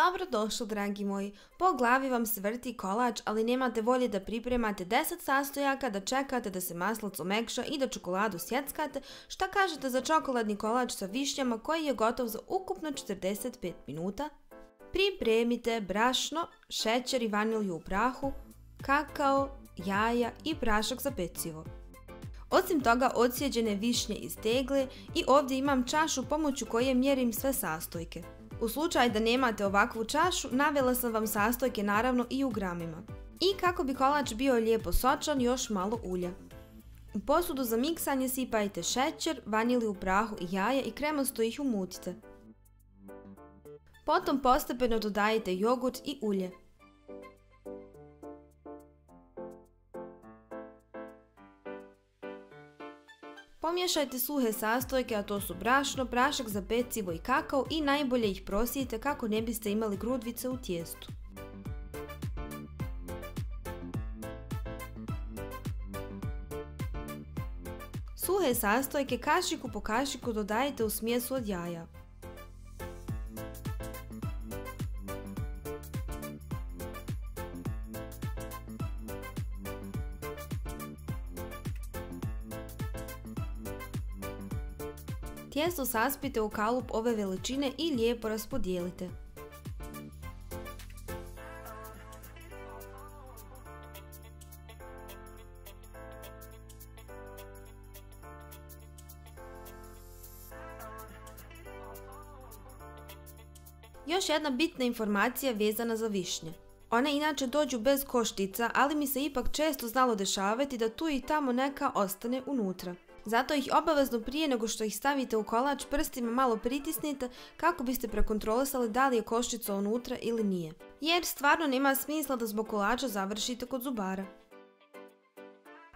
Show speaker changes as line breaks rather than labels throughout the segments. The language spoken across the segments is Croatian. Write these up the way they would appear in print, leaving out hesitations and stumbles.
Dobrodošli, dragi moji. Po glavi vam se vrti kolač, ali nemate volje da pripremate 10 sastojaka, da čekate da se maslac omekša i da čokoladu sjeckate. Šta kažete za čokoladni kolač sa višnjama koji je gotov za ukupno 45 minuta? Pripremite brašno, šećer i vanilju u prahu, kakao, jaja i prašak za pecivo. Osim toga, odsjeđene višnje iz tegle i ovdje imam čašu pomoću koje mjerim sve sastojke. U slučaju da nemate ovakvu čašu, navela sam vam sastojke naravno i u gramima. I kako bi kolač bio lijepo sočan, još malo ulja. U posudu za miksanje sipajte šećer, vanilju u prahu i jaja i kremosto ih umutite. Potom postepeno dodajte jogurt i ulje. Pomiješajte suhe sastojke, a to su brašno, prašak za pecivo i kakao i najbolje ih prosijte kako ne biste imali grudvice u tijestu. Suhe sastojke kašiku po kašiku dodajte u smjesu od jaja. Tijesto saspite u kalup ove veličine i lijepo raspodijelite. Još jedna bitna informacija vezana za višnje. One inače dođu bez koštica, ali mi se ipak često znalo dešavati da tu i tamo neka ostane unutra. Zato ih obavezno prije nego što ih stavite u kolač prstima malo pritisnite kako biste prekontrolisali da li je koščica unutra ili nije. Jer stvarno nema smisla da zbog kolača završite kod zubara.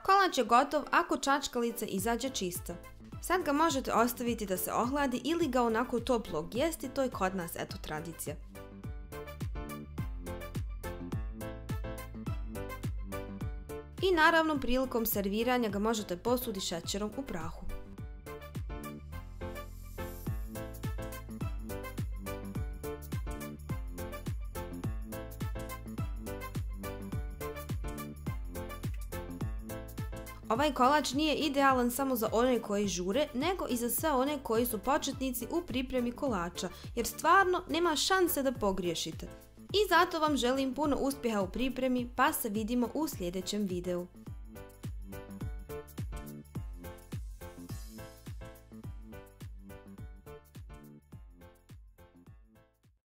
Kolač je gotov ako čačkalica izađe čista. Sad ga možete ostaviti da se ohladi ili ga onako toplog jesti, to je kod nas eto tradicija. I naravno prilikom serviranja ga možete posuditi šećerom u prahu. Ovaj kolač nije idealan samo za one koji žure, nego i za sve one koji su početnici u pripremi kolača, jer stvarno nema šanse da pogriješite. I zato vam želim puno uspjeha u pripremi, pa se vidimo u sljedećem videu.